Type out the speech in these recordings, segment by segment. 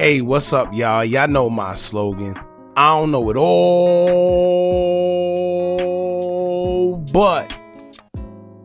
Hey, what's up, y'all? Y'all know my slogan. I don't know it all, but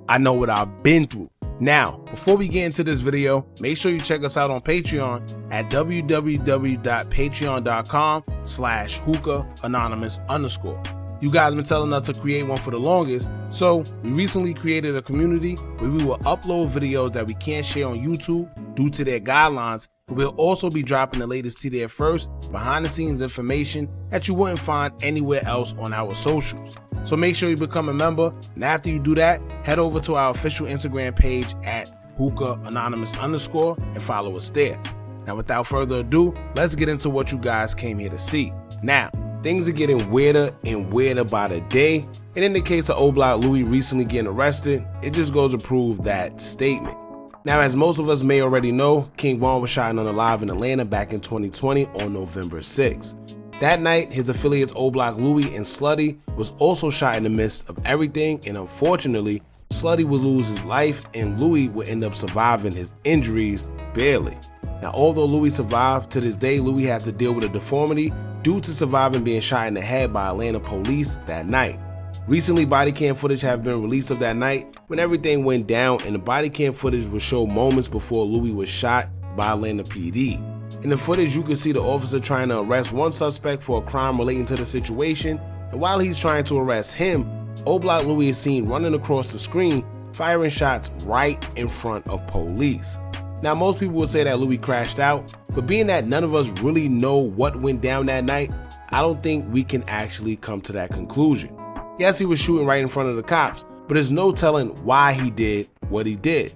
I know what I've been through. Now, before we get into this video, make sure you check us out on Patreon at www.patreon.com/Hookah Anonymous _. You guys been telling us to create one for the longest, so we recently created a community where we will upload videos that we can't share on YouTube due to their guidelines. We'll also be dropping the latest to there first, behind the scenes information that you wouldn't find anywhere else on our socials. So make sure you become a member, and after you do that, head over to our official Instagram page at Hookah Anonymous _ and follow us there. Now without further ado, let's get into what you guys came here to see. Now, things are getting weirder and weirder by the day, and in the case of OBlock Louie recently getting arrested, it just goes to prove that statement. Now, as most of us may already know, King Von was shot and unalive in Atlanta back in 2020 on November 6th. That night, his affiliates OBlock Louie and Slutty was also shot in the midst of everything, and unfortunately, Slutty would lose his life and Louie would end up surviving his injuries barely. Now, although Louie survived, to this day Louie has to deal with a deformity due to surviving being shot in the head by Atlanta police that night. Recently, body cam footage have been released of that night when everything went down, and the body cam footage will show moments before Louie was shot by Atlanta PD. In the footage, you can see the officer trying to arrest one suspect for a crime relating to the situation, and while he's trying to arrest him, OBlock Louie is seen running across the screen, firing shots right in front of police. Now, most people would say that Louie crashed out, but being that none of us really know what went down that night, I don't think we can actually come to that conclusion. Yes, he was shooting right in front of the cops, but there's no telling why he did what he did.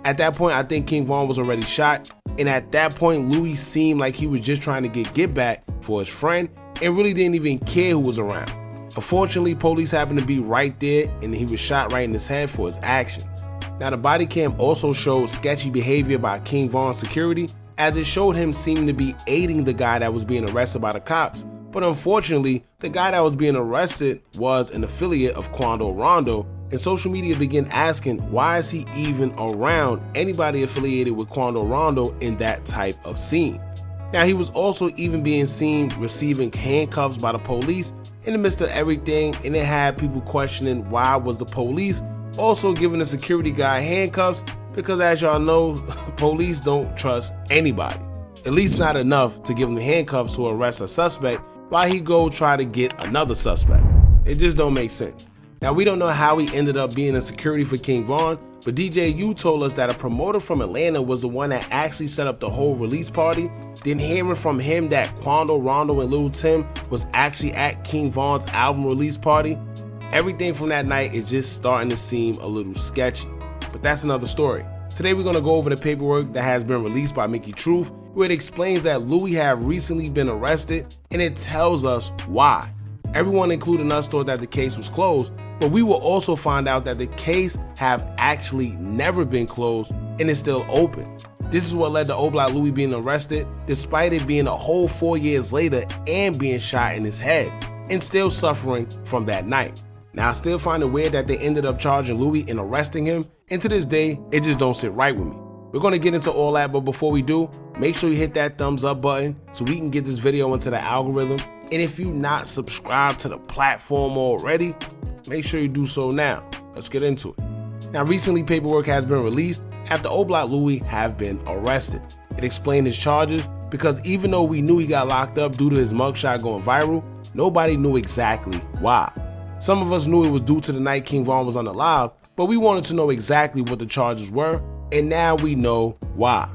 At that point, I think King Von was already shot, and at that point, Louie seemed like he was just trying to get back for his friend and really didn't even care who was around. Unfortunately, police happened to be right there, and he was shot right in his head for his actions. Now, the body cam also showed sketchy behavior by King Von's security, as it showed him seeming to be aiding the guy that was being arrested by the cops. But unfortunately, the guy that was being arrested was an affiliate of Quando Rondo, and social media began asking why is he even around anybody affiliated with Quando Rondo in that type of scene. Now, he was also even being seen receiving handcuffs by the police in the midst of everything, and it had people questioning why was the police also giving the security guy handcuffs, because as y'all know, police don't trust anybody, at least not enough to give him handcuffs to arrest a suspect while he go try to get another suspect. It just don't make sense. Now, we don't know how he ended up being in security for King Von, but DJ U told us that a promoter from Atlanta was the one that actually set up the whole release party. Then hearing from him that Quando Rondo and Lul Timm was actually at King Von's album release party, everything from that night is just starting to seem a little sketchy. But that's another story. Today we're going to go over the paperwork that has been released by Mickey Truth, where it explains that Louie have recently been arrested, and it tells us why. Everyone, including us, thought that the case was closed, but we will also find out that the case have actually never been closed and is still open. This is what led to OBlock Louie being arrested, despite it being a whole 4 years later and being shot in his head, and still suffering from that night. Now, I still find it weird that they ended up charging Louie and arresting him, and to this day, it just don't sit right with me. We're going to get into all that, but before we do, make sure you hit that thumbs up button so we can get this video into the algorithm. And if you're not subscribed to the platform already, make sure you do so now. Let's get into it. Now, recently paperwork has been released after OBlock Louie have been arrested. It explained his charges because even though we knew he got locked up due to his mugshot going viral, nobody knew exactly why. Some of us knew it was due to the night King Von was unalive, but we wanted to know exactly what the charges were, and now we know why.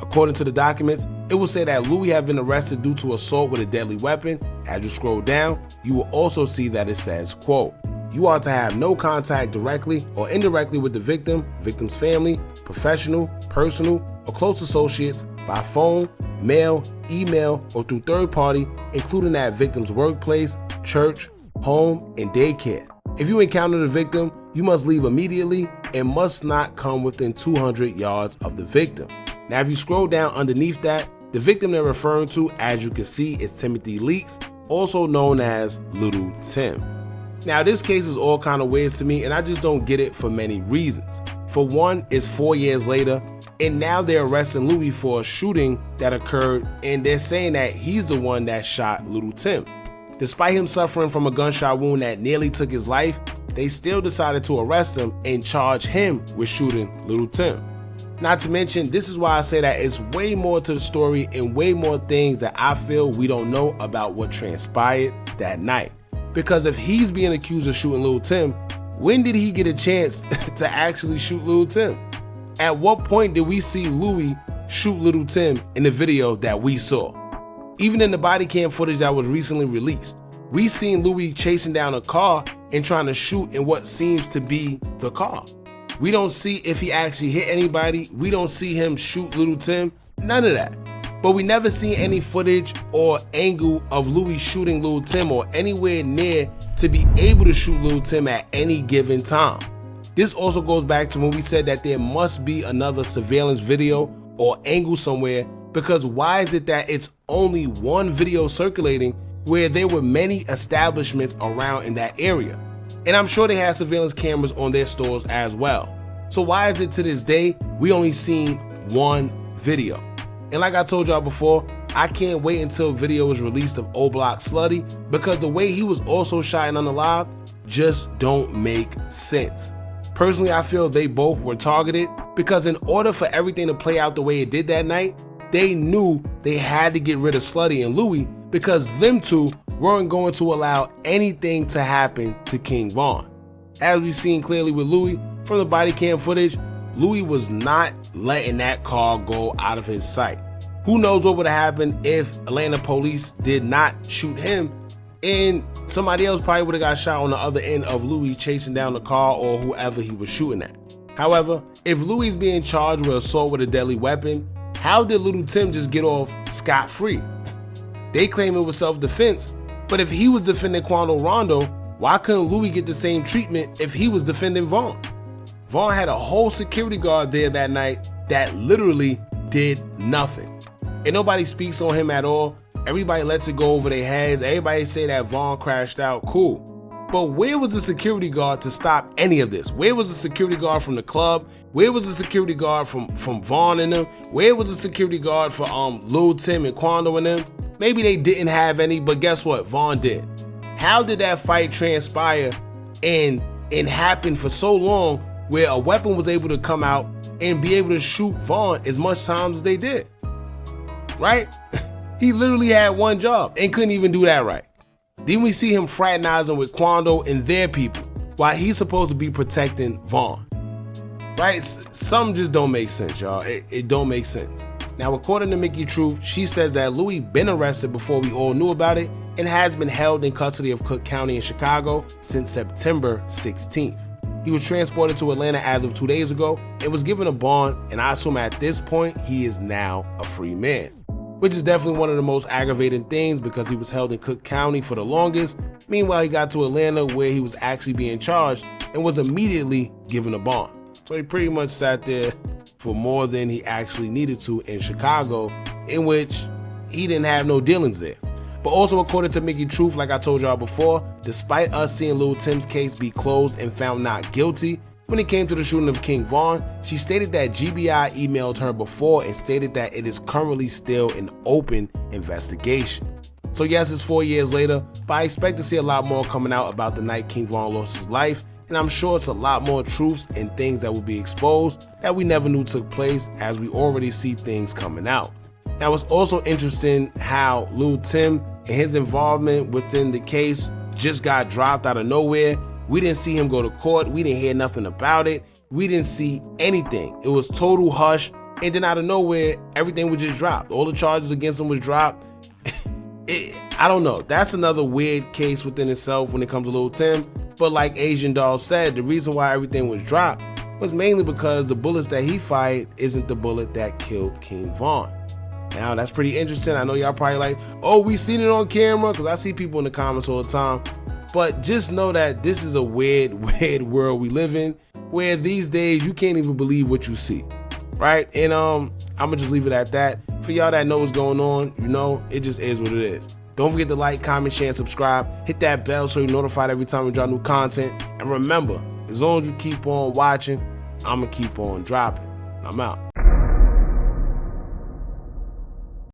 According to the documents, it will say that Louie have been arrested due to assault with a deadly weapon. As you scroll down, you will also see that it says, quote, "You are to have no contact directly or indirectly with the victim, victim's family, professional, personal, or close associates by phone, mail, email, or through third party, including at victim's workplace, church, home, and daycare. If you encounter the victim, you must leave immediately and must not come within 200 yards of the victim." Now, if you scroll down underneath that, the victim they're referring to, as you can see, is Timothy Leaks, also known as Lul Timm. Now, this case is all kind of weird to me, and I just don't get it for many reasons. For one, it's 4 years later. And now they're arresting Louie for a shooting that occurred, and they're saying that he's the one that shot Lul Timm. Despite him suffering from a gunshot wound that nearly took his life, they still decided to arrest him and charge him with shooting Lul Timm. Not to mention, this is why I say that it's way more to the story and way more things that I feel we don't know about what transpired that night. Because if he's being accused of shooting Lul Timm, when did he get a chance to actually shoot Lul Timm? At what point did we see Louie shoot Lul Timm in the video that we saw? Even in the body cam footage that was recently released, we seen Louie chasing down a car and trying to shoot in what seems to be the car. We don't see if he actually hit anybody. We don't see him shoot Lul Timm, none of that. But we never see any footage or angle of Louie shooting Lul Timm or anywhere near to be able to shoot Lul Timm at any given time. This also goes back to when we said that there must be another surveillance video or angle somewhere, because why is it that it's only one video circulating where there were many establishments around in that area? And I'm sure they have surveillance cameras on their stores as well. So why is it to this day we only seen one video? And like I told y'all before, I can't wait until video is released of OBlock Louie, because the way he was also shot and unalived just don't make sense. Personally, I feel they both were targeted, because in order for everything to play out the way it did that night, they knew they had to get rid of Slutty and Louie, because them two weren't going to allow anything to happen to King Von. As we've seen clearly with Louie from the body cam footage, Louie was not letting that car go out of his sight. Who knows what would have happened if Atlanta police did not shoot him, and somebody else probably would have got shot on the other end of Louie chasing down the car or whoever he was shooting at. However, if Louie's being charged with assault with a deadly weapon, how did Lul Timm just get off scot-free? They claim it was self-defense, but if he was defending Quando Rondo, why couldn't Louie get the same treatment if he was defending Von? Von had a whole security guard there that night that literally did nothing. And nobody speaks on him at all. Everybody lets it go over their heads. Everybody say that Von crashed out, cool. But where was the security guard to stop any of this? Where was the security guard from the club? Where was the security guard from Von and them? Where was the security guard for Lul Timm and Quando and them? Maybe they didn't have any, but guess what? Von did. How did that fight transpire and happen for so long where a weapon was able to come out and be able to shoot Von as much times as they did? Right? He literally had one job and couldn't even do that right. Then we see him fraternizing with Quando and their people while he's supposed to be protecting Von. Right? Some just don't make sense, y'all. It don't make sense. Now, according to Mickey Truth, she says that Louie been arrested before we all knew about it and has been held in custody of Cook County in Chicago since September 16th. He was transported to Atlanta as of 2 days ago and was given a bond, and I assume at this point he is now a free man. Which is definitely one of the most aggravating things, because he was held in Cook County for the longest. Meanwhile, he got to Atlanta where he was actually being charged and was immediately given a bond. So he pretty much sat there for more than he actually needed to in Chicago, in which he didn't have no dealings there. But also, according to Mickey Truth, like I told y'all before, despite us seeing Lul Timm's case be closed and found not guilty, when it came to the shooting of King Von, she stated that GBI emailed her before and stated that it is currently still an open investigation. So yes, it's 4 years later, but I expect to see a lot more coming out about the night King Von lost his life, and I'm sure it's a lot more truths and things that will be exposed that we never knew took place, as we already see things coming out. Now, it's also interesting how Lul Timm and his involvement within the case just got dropped out of nowhere. We didn't see him go to court. We didn't hear nothing about it. We didn't see anything. It was total hush. And then out of nowhere, everything was just dropped. All the charges against him was dropped. I don't know. That's another weird case within itself when it comes to Lul Timm. But like Asian Doll said, the reason why everything was dropped was mainly because the bullets that he fired isn't the bullet that killed King Von. Now, that's pretty interesting. I know y'all probably like, oh, we seen it on camera, because I see people in the comments all the time. But just know that this is a weird world we live in, where these days you can't even believe what you see, right? And I'm gonna just leave it at that. For y'all that know what's going on, you know, it just is what it is. Don't forget to like, comment, share, and subscribe. Hit that bell so you're notified every time we drop new content. And remember, as long as you keep on watching, I'm gonna keep on dropping. I'm out.